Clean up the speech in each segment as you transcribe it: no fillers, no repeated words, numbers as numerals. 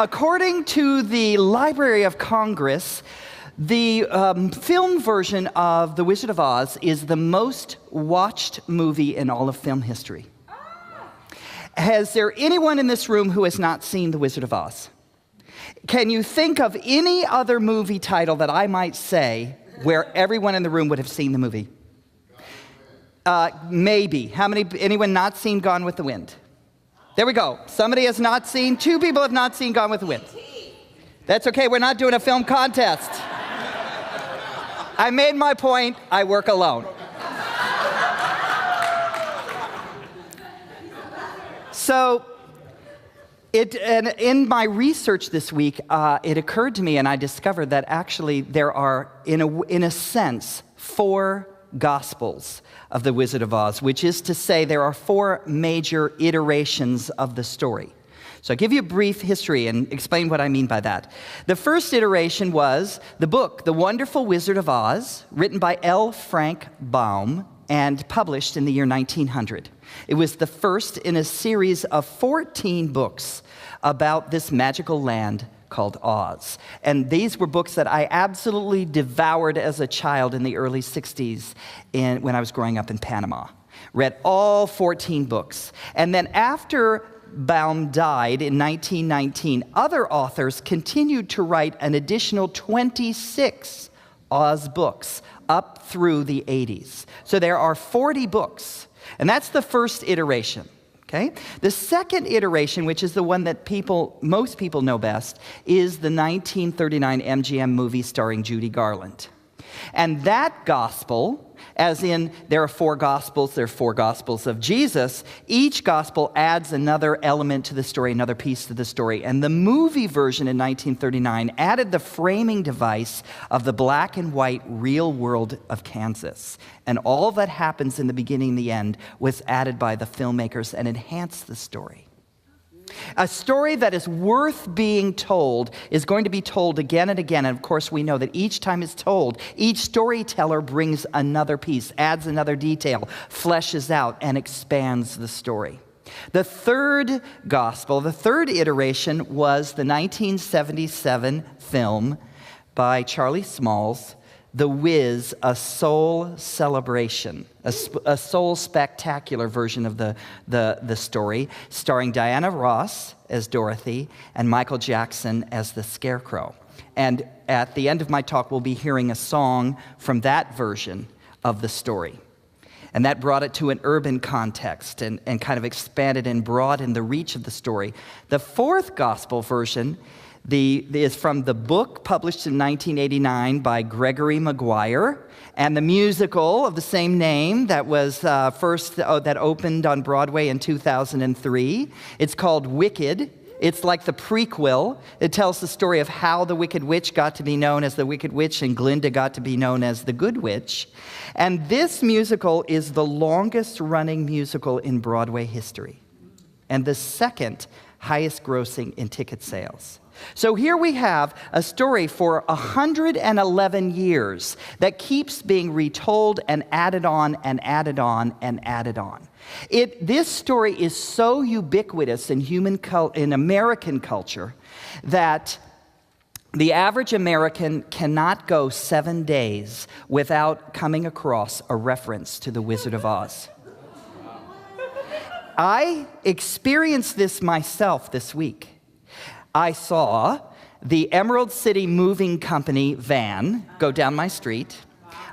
According to the Library of Congress, the film version of The Wizard of Oz is the most watched movie in all of film history. Has there anyone in this room who has not seen The Wizard of Oz? Can you think of any other movie title that I might say where everyone in the room would have seen the movie? Maybe. Anyone not seen Gone with the Wind? There we go. Somebody has not seen, 2 people have not seen Gone with the Wind. That's okay, we're not doing a film contest. I made my point, I work alone. So, in my research this week, it occurred to me, and I discovered that actually there are, in a sense, 4 Gospels of The Wizard of Oz, which is to say there are 4 major iterations of the story. So I'll give you a brief history and explain what I mean by that. The first iteration was the book, The Wonderful Wizard of Oz, written by L. Frank Baum and published in the year 1900. It was the first in a series of 14 books about this magical land called Oz. And these were books that I absolutely devoured as a child in the early 60s when I was growing up in Panama. Read all 14 books. And then after Baum died in 1919, other authors continued to write an additional 26 Oz books up through the 80s. So there are 40 books. And that's the first iteration. Okay? The second iteration, which is the one that most people know best, is the 1939 MGM movie starring Judy Garland. And that gospel, as in there are 4 gospels, there are 4 gospels of Jesus, each gospel adds another element to the story, another piece to the story. And the movie version in 1939 added the framing device of the black and white real world of Kansas. And all that happens in the beginning and the end was added by the filmmakers and enhanced the story. A story that is worth being told is going to be told again and again. And of course, we know that each time it's told, each storyteller brings another piece, adds another detail, fleshes out, and expands the story. The third gospel, the third iteration, was the 1977 film by Charlie Smalls, The Wiz, A Soul Celebration, a soul spectacular version of the story, starring Diana Ross as Dorothy and Michael Jackson as the Scarecrow. And at the end of my talk, we'll be hearing a song from that version of the story. And that brought it to an urban context and kind of expanded and broadened the reach of the story. The fourth gospel version is from the book published in 1989 by Gregory Maguire, and the musical of the same name that was that opened on Broadway in 2003. It's called Wicked. It's like the prequel. It tells the story of how the Wicked Witch got to be known as the Wicked Witch and Glinda got to be known as the Good Witch. And this musical is the longest running musical in Broadway history and the second highest grossing in ticket sales. So here we have a story for 111 years that keeps being retold and added on and added on and added on. This story is so ubiquitous in American culture that the average American cannot go 7 days without coming across a reference to The Wizard of Oz. I experienced this myself this week. I saw the Emerald City Moving Company van go down my street.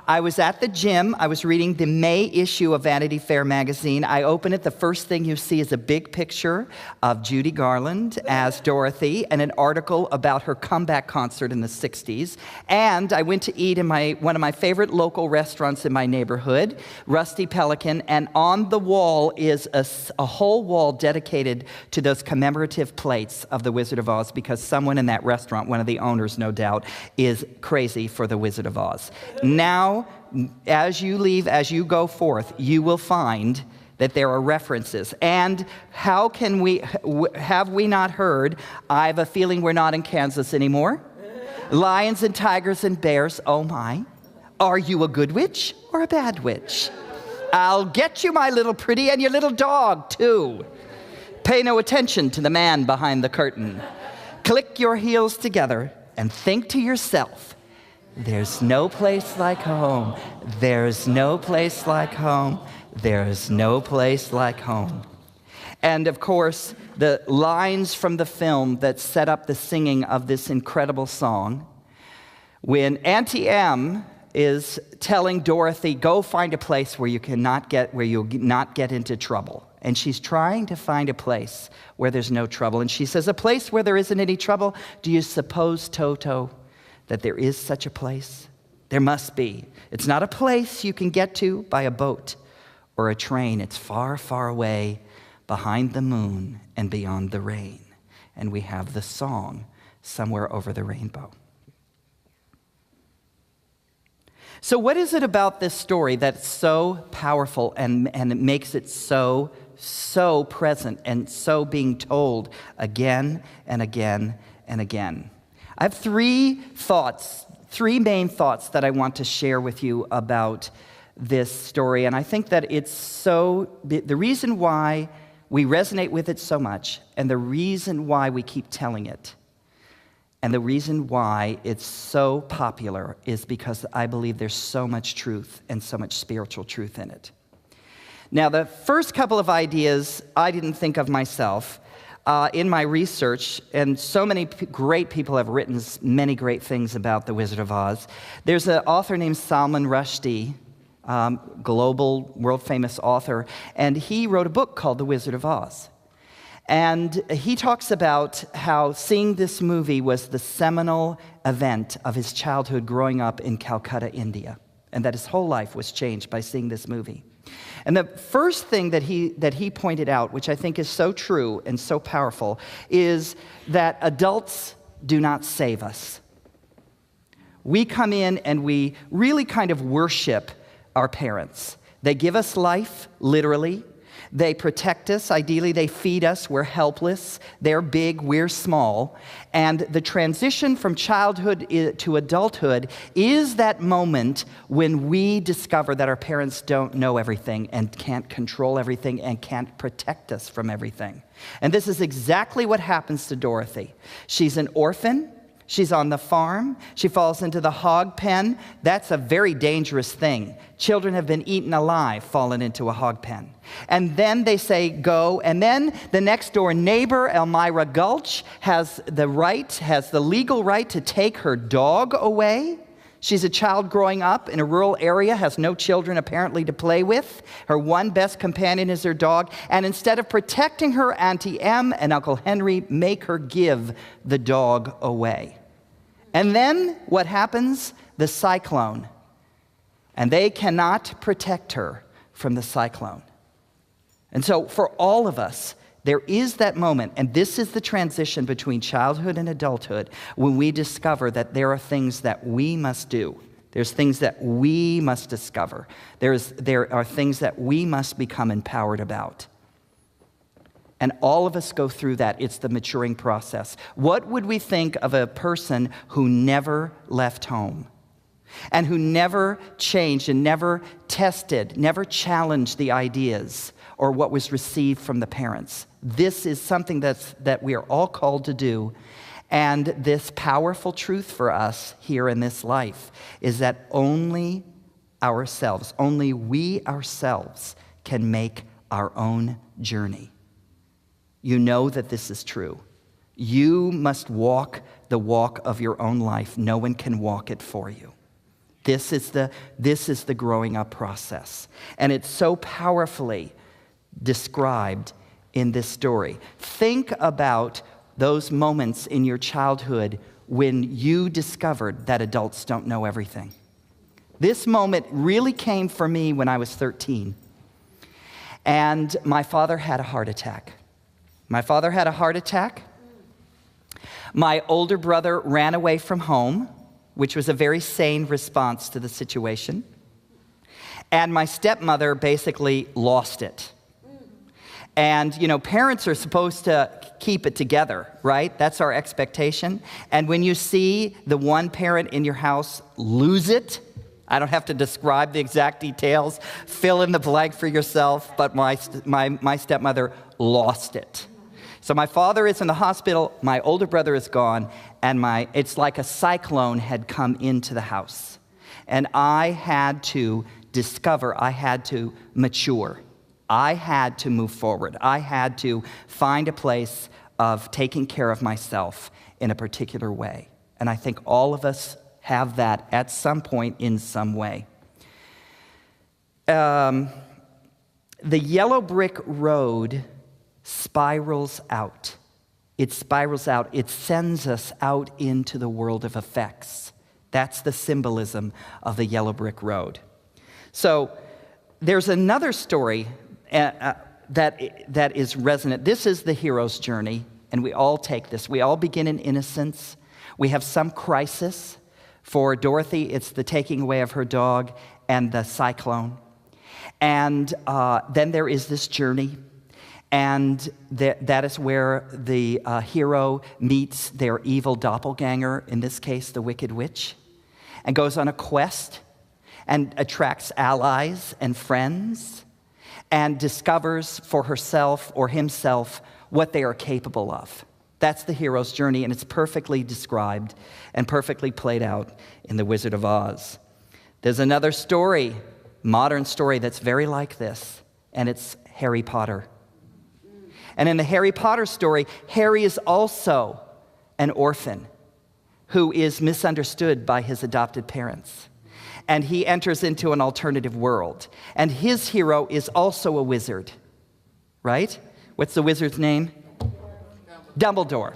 I was at the gym. I was reading the May issue of Vanity Fair magazine. I open it. The first thing you see is a big picture of Judy Garland as Dorothy and an article about her comeback concert in the 60s. And I went to eat in one of my favorite local restaurants in my neighborhood, Rusty Pelican, and on the wall is a whole wall dedicated to those commemorative plates of The Wizard of Oz because someone in that restaurant, one of the owners no doubt, is crazy for The Wizard of Oz. Now, as you go forth, you will find that there are references. And how can have we not heard, I have a feeling we're not in Kansas anymore? Lions and tigers and bears, oh my. Are you a good witch or a bad witch? I'll get you, my little pretty, and your little dog, too. Pay no attention to the man behind the curtain. click your heels together and think to yourself, there's no place like home. There's no place like home. There's no place like home. And of course, the lines from the film that set up the singing of this incredible song, when Auntie Em is telling Dorothy, go find a place where you'll not get into trouble. And she's trying to find a place where there's no trouble. And she says, a place where there isn't any trouble? Do you suppose, Toto, that there is such a place? There must be. It's not a place you can get to by a boat or a train. It's far, far away, behind the moon and beyond the rain. And we have the song, Somewhere Over the Rainbow. So what is it about this story that's so powerful and it makes it so present and so being told again and again and again? I have three main thoughts that I want to share with you about this story. And I think that the reason why we resonate with it so much, and the reason why we keep telling it, and the reason why it's so popular is because I believe there's so much truth and so much spiritual truth in it. Now, the first couple of ideas I didn't think of myself in my research, and so many great people have written many great things about The Wizard of Oz. There's an author named Salman Rushdie, global, world-famous author, and he wrote a book called The Wizard of Oz. And he talks about how seeing this movie was the seminal event of his childhood growing up in Calcutta, India, and that his whole life was changed by seeing this movie. And the first thing that he pointed out, which I think is so true and so powerful, is that adults do not save us. We come in and we really kind of worship our parents. They give us life, literally. They protect us. Ideally, they feed us. We're helpless. They're big. We're small. And the transition from childhood to adulthood is that moment when we discover that our parents don't know everything and can't control everything and can't protect us from everything. And this is exactly what happens to Dorothy. She's an orphan. She's on the farm. She falls into the hog pen. That's a very dangerous thing. Children have been eaten alive, fallen into a hog pen. And then they say, go. And then the next door neighbor, Elmira Gulch, has the legal right to take her dog away. She's a child growing up in a rural area, has no children apparently to play with. Her one best companion is her dog. And instead of protecting her, Auntie Em and Uncle Henry make her give the dog away. And then what happens? The cyclone. And they cannot protect her from the cyclone. And so for all of us, there is that moment, and this is the transition between childhood and adulthood, when we discover that there are things that we must do. There's things that we must discover. There are things that we must become empowered about. And all of us go through that. It's the maturing process. What would we think of a person who never left home and who never changed and never tested, never challenged the ideas or what was received from the parents? This is something that we are all called to do. And this powerful truth for us here in this life is that only we ourselves can make our own journey. You know that this is true. You must walk the walk of your own life. No one can walk it for you. This is the growing up process. And it's so powerfully described in this story. Think about those moments in your childhood when you discovered that adults don't know everything. This moment really came for me when I was 13. And my father had a heart attack. My older brother ran away from home, which was a very sane response to the situation. And my stepmother basically lost it. And, parents are supposed to keep it together, right? That's our expectation. And when you see the one parent in your house lose it, I don't have to describe the exact details. Fill in the blank for yourself. But my stepmother lost it. So my father is in the hospital, my older brother is gone, and it's like a cyclone had come into the house. And I had to discover, I had to mature. I had to move forward. I had to find a place of taking care of myself in a particular way. And I think all of us have that at some point in some way. The yellow brick road spirals out. It spirals out. It sends us out into the world of effects. That's the symbolism of the yellow brick road. So there's another story that is resonant. This is the hero's journey, and we all take this. We all begin in innocence. We have some crisis. For Dorothy, it's the taking away of her dog and the cyclone. And then there is this journey, and that is where the hero meets their evil doppelganger, in this case, the Wicked Witch, and goes on a quest and attracts allies and friends and discovers for herself or himself what they are capable of. That's the hero's journey, and it's perfectly described and perfectly played out in The Wizard of Oz. There's another story, modern story, that's very like this, and it's Harry Potter. And in the Harry Potter story, Harry is also an orphan who is misunderstood by his adopted parents. And he enters into an alternative world. And his hero is also a wizard, right? What's the wizard's name? Dumbledore.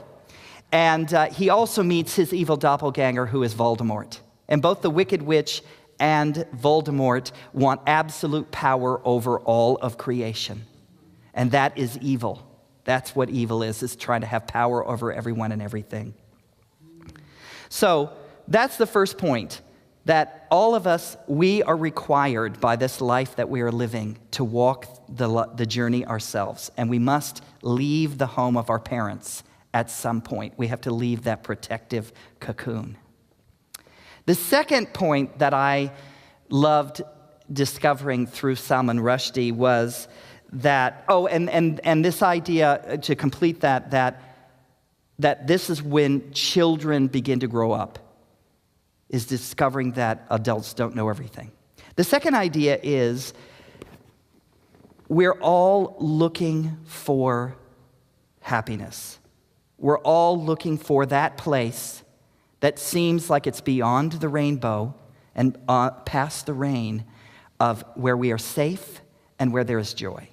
And he also meets his evil doppelganger, who is Voldemort. And both the Wicked Witch and Voldemort want absolute power over all of creation. And that is evil. That's what evil is trying to have power over everyone and everything. So that's the first point, that all of us, we are required by this life that we are living to walk the journey ourselves. And we must leave the home of our parents at some point. We have to leave that protective cocoon. The second point that I loved discovering through Salman Rushdie was that, and this idea, to complete that this is when children begin to grow up, is discovering that adults don't know everything. The second idea is we're all looking for happiness. We're all looking for that place that seems like it's beyond the rainbow and past the rain, of where we are safe and where there is joy.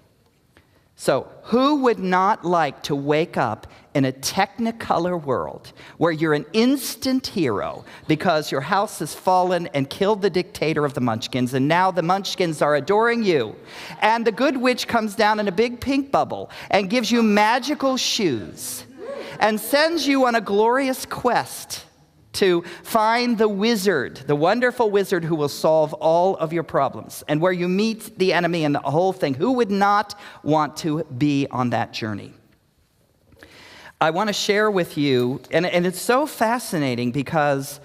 So who would not like to wake up in a Technicolor world where you're an instant hero because your house has fallen and killed the dictator of the Munchkins, and now the Munchkins are adoring you, and the good witch comes down in a big pink bubble and gives you magical shoes and sends you on a glorious quest to find the wizard, the wonderful wizard who will solve all of your problems, and where you meet the enemy and the whole thing? Who would not want to be on that journey? I want to share with you, and it's so fascinating because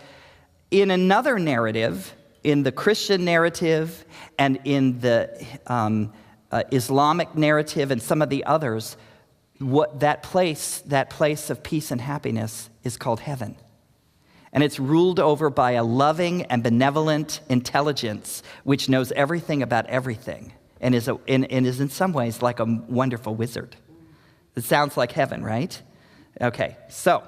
in another narrative, in the Christian narrative and in the Islamic narrative and some of the others, what that place of peace and happiness is called heaven. And it's ruled over by a loving and benevolent intelligence which knows everything about everything and is in some ways like a wonderful wizard. It sounds like heaven, right? Okay, so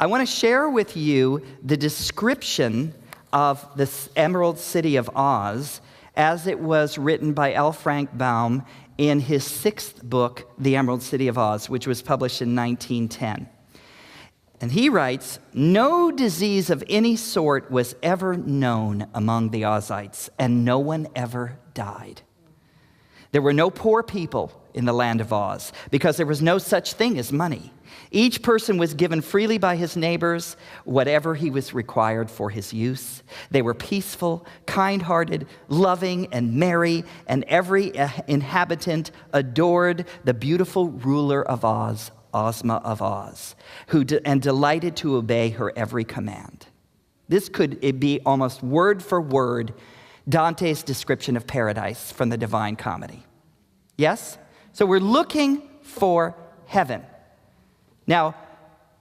I want to share with you the description of this Emerald City of Oz as it was written by L. Frank Baum in his 6th book, The Emerald City of Oz, which was published in 1910. And he writes, "No disease of any sort was ever known among the Ozites, and no one ever died. There were no poor people in the land of Oz, because there was no such thing as money. Each person was given freely by his neighbors whatever he was required for his use. They were peaceful, kind-hearted, loving, and merry, and every inhabitant adored the beautiful ruler of Oz, Ozma of Oz, and delighted to obey her every command." This could be almost word for word Dante's description of paradise from the Divine Comedy. Yes? So we're looking for heaven. Now,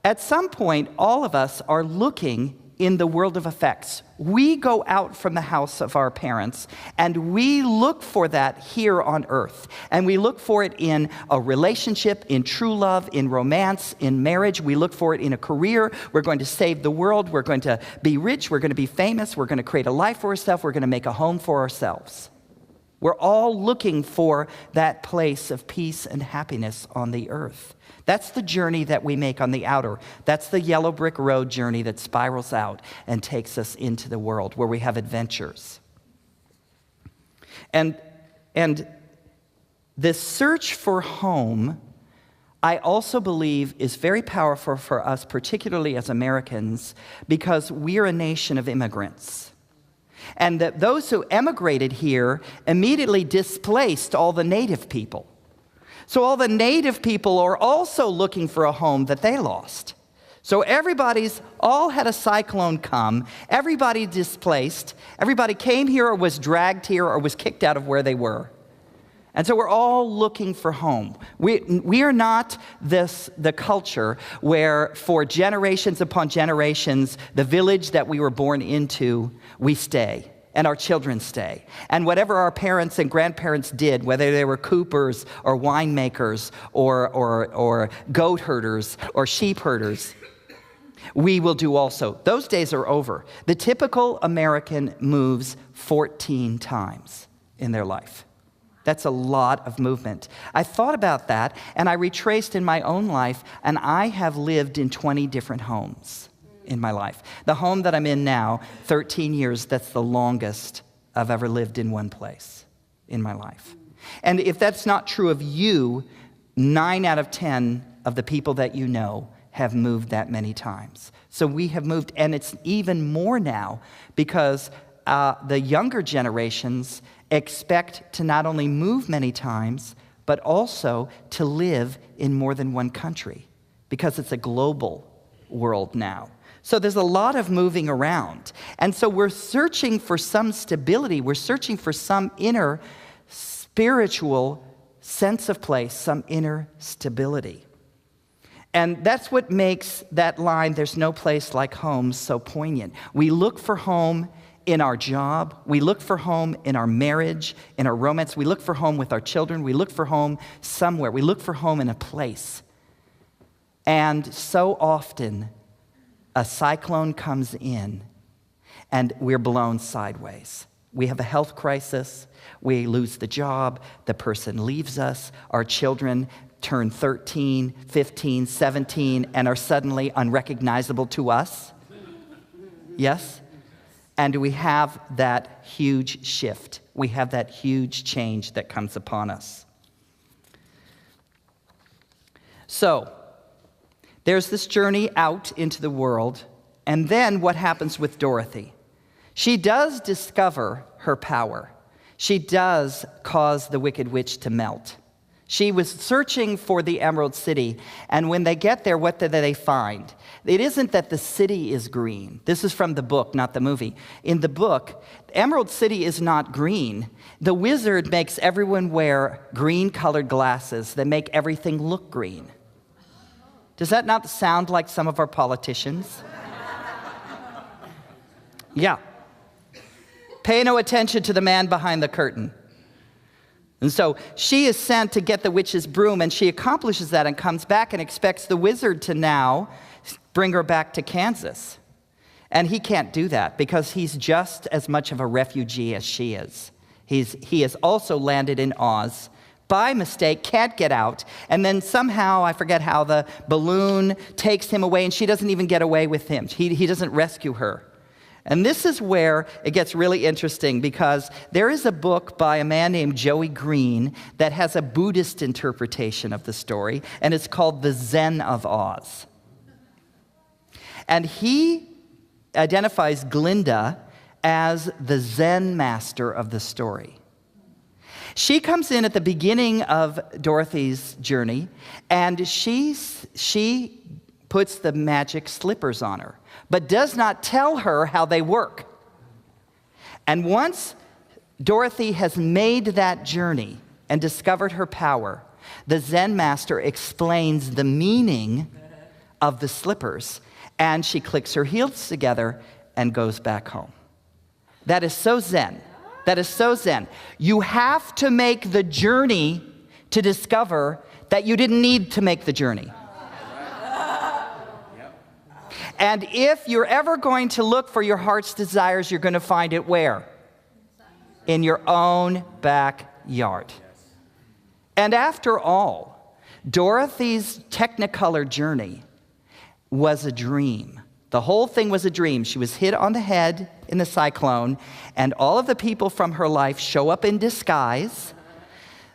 at some point, all of us are looking in the world of effects. We go out from the house of our parents, and we look for that here on earth. And we look for it in a relationship, in true love, in romance, in marriage. We look for it in a career. We're going to save the world. We're going to be rich. We're going to be famous. We're going to create a life for ourselves. We're going to make a home for ourselves. We're all looking for that place of peace and happiness on the earth. That's the journey that we make on the outer. That's the yellow brick road journey that spirals out and takes us into the world where we have adventures. And this search for home, I also believe, is very powerful for us, particularly as Americans, because we're a nation of immigrants. And that those who emigrated here immediately displaced all the native people. So all the native people are also looking for a home that they lost. So all had a cyclone come, everybody displaced, everybody came here or was dragged here or was kicked out of where they were. And so we're all looking for home. We are not the culture where for generations upon generations, the village that we were born into, we stay. And our children stay. And whatever our parents and grandparents did, whether they were coopers or winemakers or goat herders or sheep herders, we will do also. Those days are over. The typical American moves 14 times in their life. That's a lot of movement. I thought about that, and I retraced in my own life, and I have lived in 20 different homes in my life. The home that I'm in now, 13 years, that's the longest I've ever lived in one place in my life. And if that's not true of you, 9 out of 10 of the people that you know have moved that many times. So we have moved, and it's even more now because the younger generations expect to not only move many times, but also to live in more than one country because it's a global world now. So there's a lot of moving around. And so we're searching for some stability. We're searching for some inner spiritual sense of place, some inner stability. And that's what makes that line, "There's no place like home," so poignant. We look for home in our job. We look for home in our marriage, in our romance. We look for home with our children. We look for home somewhere. We look for home in a place. And so often, a cyclone comes in, and we're blown sideways. We have a health crisis. We lose the job. The person leaves us. Our children turn 13, 15, 17, and are suddenly unrecognizable to us. Yes? And we have that huge shift. We have that huge change that comes upon us. So, there's this journey out into the world, and then what happens with Dorothy? She does discover her power. She does cause the Wicked Witch to melt. She was searching for the Emerald City, and when they get there, what do they find? It isn't that the city is green. This is from the book, not the movie. In the book, Emerald City is not green. The wizard makes everyone wear green-colored glasses that make everything look green. Does that not sound like some of our politicians? Yeah. Pay no attention to the man behind the curtain. And so she is sent to get the witch's broom, and she accomplishes that and comes back and expects the wizard to now bring her back to Kansas. And he can't do that because he's just as much of a refugee as she is. He has also landed in Oz by mistake, can't get out, and then somehow, I forget how, the balloon takes him away, and she doesn't even get away with him. He doesn't rescue her. And this is where it gets really interesting, because there is a book by a man named Joey Green that has a Buddhist interpretation of the story, and it's called The Zen of Oz. And he identifies Glinda as the Zen master of the story. She comes in at the beginning of Dorothy's journey, and she puts the magic slippers on her, but does not tell her how they work. And once Dorothy has made that journey and discovered her power, the Zen master explains the meaning of the slippers, and she clicks her heels together and goes back home. That is so Zen. That is so Zen. You have to make the journey to discover that you didn't need to make the journey. And if you're ever going to look for your heart's desires, you're going to find it where? In your own backyard. And after all, Dorothy's Technicolor journey was a dream. The whole thing was a dream. She was hit on the head in the cyclone, and all of the people from her life show up in disguise.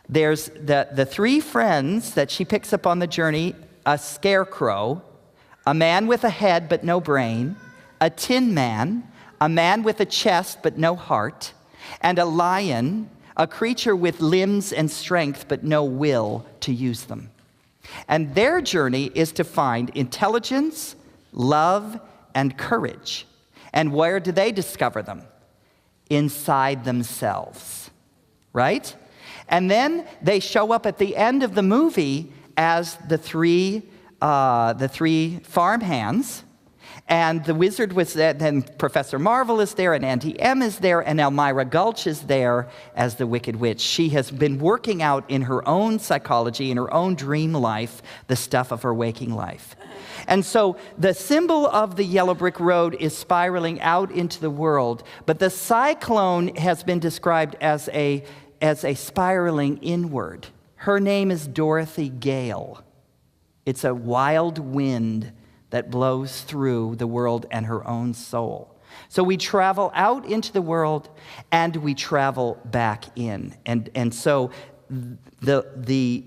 There's the three friends that she picks up on the journey: a scarecrow, a man with a head but no brain, a tin man, a man with a chest but no heart, and a lion, a creature with limbs and strength but no will to use them. And their journey is to find intelligence, love, and courage. And where do they discover them? Inside themselves, right? And then they show up at the end of the movie as the three farmhands. And the wizard was there, then Professor Marvel is there, and Auntie Em is there, and Elmira Gulch is there as the Wicked Witch. She has been working out in her own psychology, in her own dream life, the stuff of her waking life. And so the symbol of the yellow brick road is spiraling out into the world, but the cyclone has been described as a spiraling inward. Her name is Dorothy Gale. It's a wild wind that blows through the world and her own soul. So we travel out into the world and we travel back in. And so the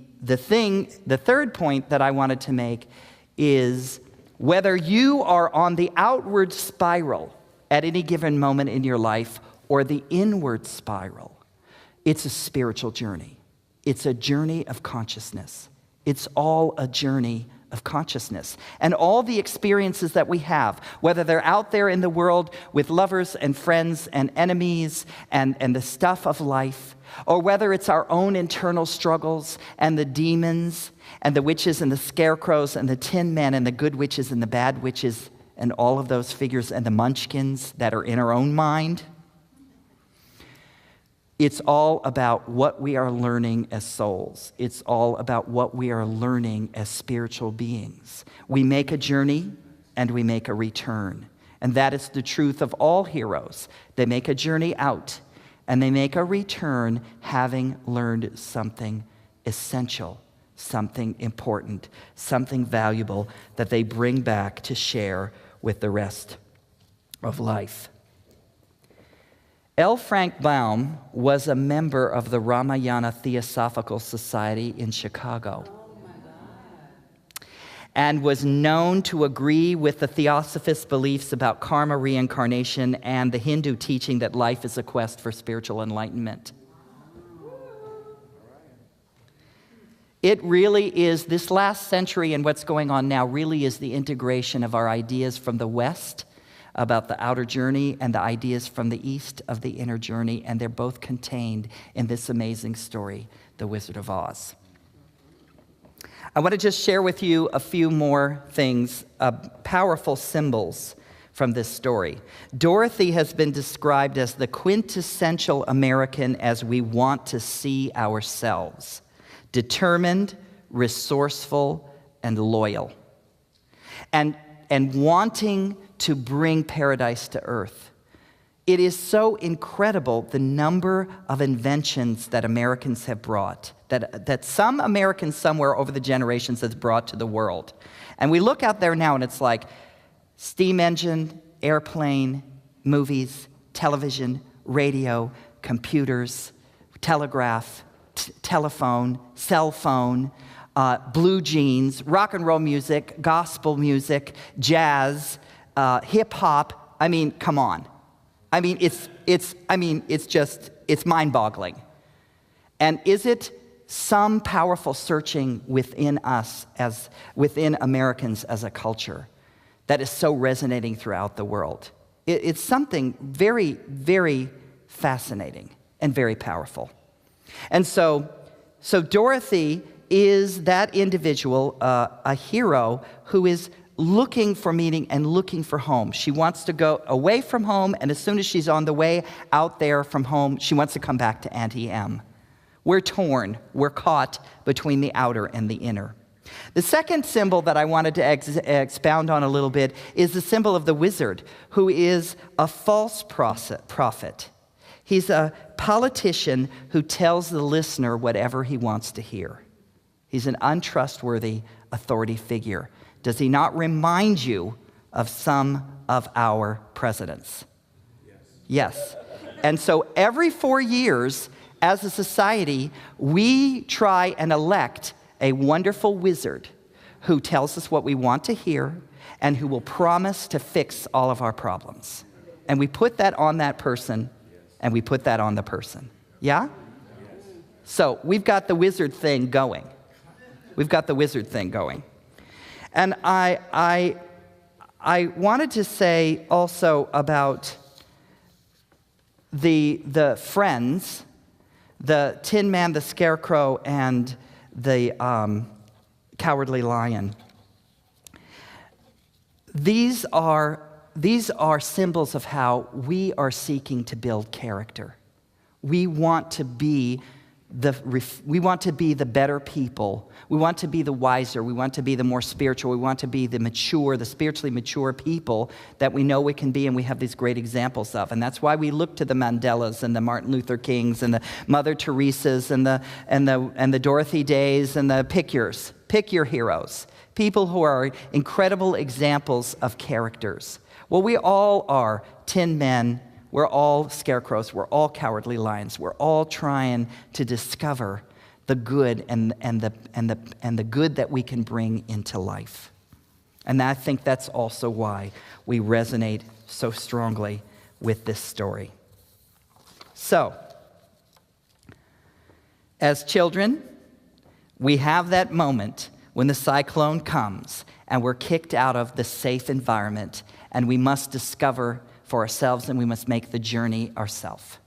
third point that I wanted to make is whether you are on the outward spiral at any given moment in your life or the inward spiral, it's a spiritual journey. It's a journey of consciousness. It's all a journey of consciousness. And all the experiences that we have, whether they're out there in the world with lovers and friends and enemies and the stuff of life, or whether it's our own internal struggles and the demons and the witches and the scarecrows and the tin men and the good witches and the bad witches and all of those figures and the munchkins that are in our own mind, it's all about what we are learning as souls. It's all about what we are learning as spiritual beings. We make a journey and we make a return. And that is the truth of all heroes. They make a journey out and they make a return having learned something essential, something important, something valuable that they bring back to share with the rest of life. L. Frank Baum was a member of the Ramayana Theosophical Society in Chicago and was known to agree with the Theosophist beliefs about karma, reincarnation, and the Hindu teaching that life is a quest for spiritual enlightenment. It really is, this last century and what's going on now really is the integration of our ideas from the West about the outer journey and the ideas from the East of the inner journey, and they're both contained in this amazing story, The Wizard of Oz. I want to just share with you a few more things, powerful symbols from this story. Dorothy has been described as the quintessential American as we want to see ourselves: determined, resourceful, and loyal. And wanting to bring paradise to earth. It is so incredible the number of inventions that Americans have brought, that some Americans somewhere over the generations has brought to the world. And we look out there now and it's like steam engine, airplane, movies, television, radio, computers, telegraph, telephone, cell phone, blue jeans, rock and roll music, gospel music, jazz, hip hop. I mean, come on. I mean, it's mind-boggling. And is it some powerful searching within us, within Americans as a culture, that is so resonating throughout the world? It's something very, very fascinating and very powerful. And so Dorothy is that individual, a hero who is looking for meaning and looking for home. She wants to go away from home, and as soon as she's on the way out there from home, she wants to come back to Auntie Em. We're torn. We're caught between the outer and the inner. The second symbol that I wanted to expound on a little bit is the symbol of the wizard, who is a false prophet. He's a politician who tells the listener whatever he wants to hear. He's an untrustworthy authority figure. Does he not remind you of some of our presidents? Yes. And so every 4 years, as a society, we try and elect a wonderful wizard who tells us what we want to hear and who will promise to fix all of our problems. And we put that on that person, and we put that on the person. Yeah? So we've got the wizard thing going. We've got the wizard thing going. And I wanted to say also about the friends, the Tin Man, the Scarecrow, and the Cowardly Lion. These are symbols of how we are seeking to build character. We want to be the better people. We want to be the wiser. We want to be the more spiritual. We want to be the spiritually mature people that we know we can be, and we have these great examples of. And that's why we look to the Mandelas and the Martin Luther Kings and the Mother Teresas and the Dorothy Days and the pick your heroes. People who are incredible examples of characters. Well, we all are Tin Men. We're all scarecrows. We're all cowardly lions. We're all trying to discover the good and the good that we can bring into life. And I think that's also why we resonate so strongly with this story. So, as children, we have that moment when the cyclone comes and we're kicked out of the safe environment, and we must discover for ourselves, and we must make the journey ourselves.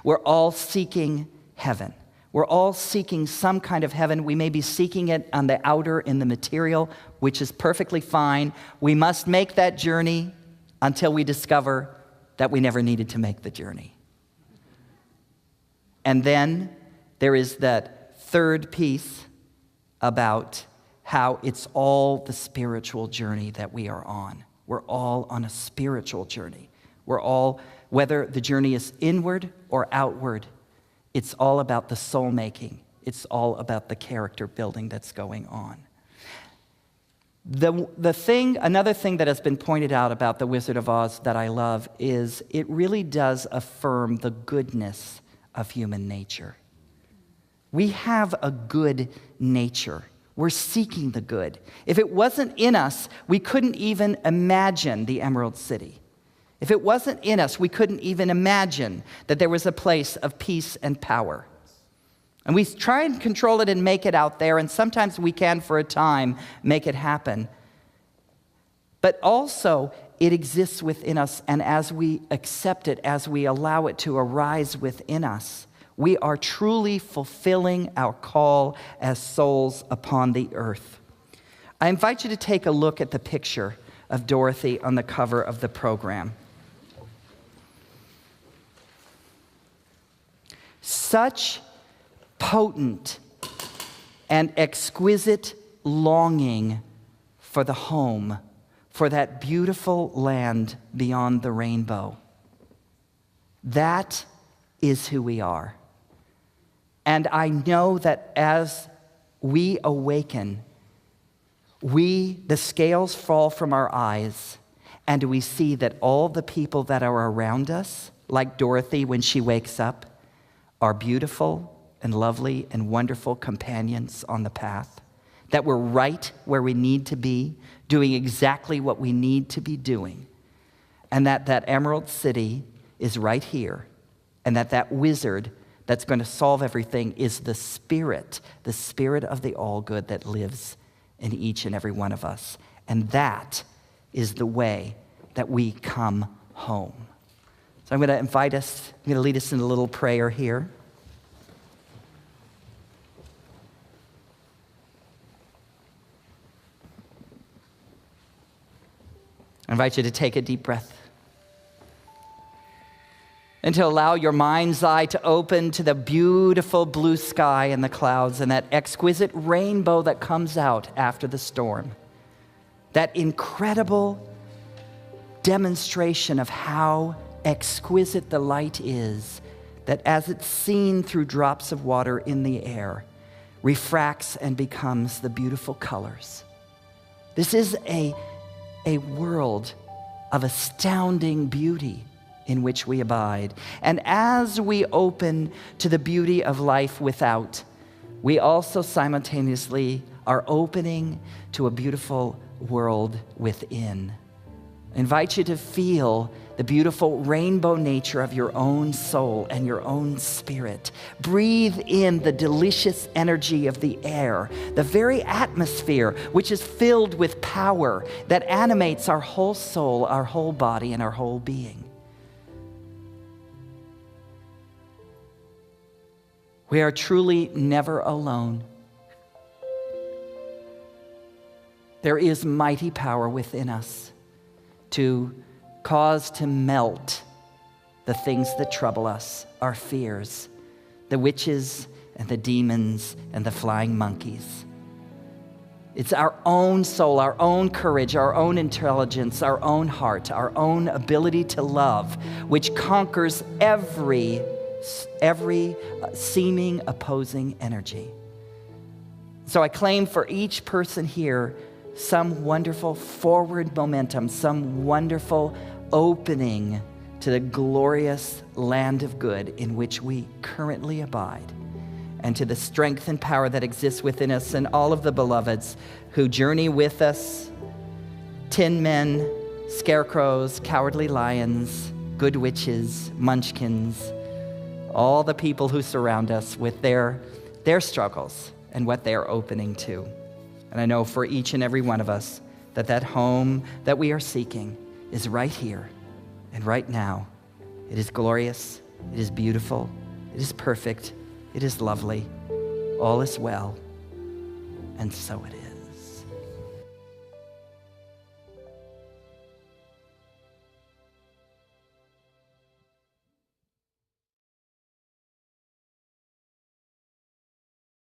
We're all seeking heaven. We're all seeking some kind of heaven. We may be seeking it on the outer in the material, which is perfectly fine. We must make that journey until we discover that we never needed to make the journey. And then there is that third piece about how it's all the spiritual journey that we are on. We're all on a spiritual journey. We're all, whether the journey is inward or outward, it's all about the soul making. It's all about the character building that's going on. Another thing that has been pointed out about The Wizard of Oz that I love is it really does affirm the goodness of human nature. We have a good nature. We're seeking the good. If it wasn't in us, we couldn't even imagine the Emerald City. If it wasn't in us, we couldn't even imagine that there was a place of peace and power. And we try and control it and make it out there, and sometimes we can, for a time, make it happen. But also, it exists within us, and as we accept it, as we allow it to arise within us, we are truly fulfilling our call as souls upon the earth. I invite you to take a look at the picture of Dorothy on the cover of the program. Such potent and exquisite longing for the home, for that beautiful land beyond the rainbow. That is who we are. And I know that as we awaken, the scales fall from our eyes, and we see that all the people that are around us, like Dorothy when she wakes up, are beautiful and lovely and wonderful companions on the path, that we're right where we need to be, doing exactly what we need to be doing, and that Emerald City is right here, and that wizard that's going to solve everything is the Spirit of the all-good that lives in each and every one of us. And that is the way that we come home. So I'm going to lead us in a little prayer here. I invite you to take a deep breath and to allow your mind's eye to open to the beautiful blue sky and the clouds and that exquisite rainbow that comes out after the storm. That incredible demonstration of how exquisite the light is, that as it's seen through drops of water in the air, refracts and becomes the beautiful colors. This is a world of astounding beauty in which we abide. And as we open to the beauty of life without, we also simultaneously are opening to a beautiful world within. I invite you to feel the beautiful rainbow nature of your own soul and your own spirit. Breathe in the delicious energy of the air, the very atmosphere which is filled with power that animates our whole soul, our whole body, and our whole being. We are truly never alone. There is mighty power within us to cause to melt the things that trouble us, our fears, the witches and the demons and the flying monkeys. It's our own soul, our own courage, our own intelligence, our own heart, our own ability to love, which conquers every seeming opposing energy. So I claim for each person here some wonderful forward momentum, some wonderful opening to the glorious land of good in which we currently abide, and to the strength and power that exists within us and all of the beloveds who journey with us, tin men, scarecrows, cowardly lions, good witches, munchkins, all the people who surround us with their struggles and what they are opening to. And I know for each and every one of us that home that we are seeking is right here and right now. It is glorious, it is beautiful, it is perfect, it is lovely, all is well, and so it is.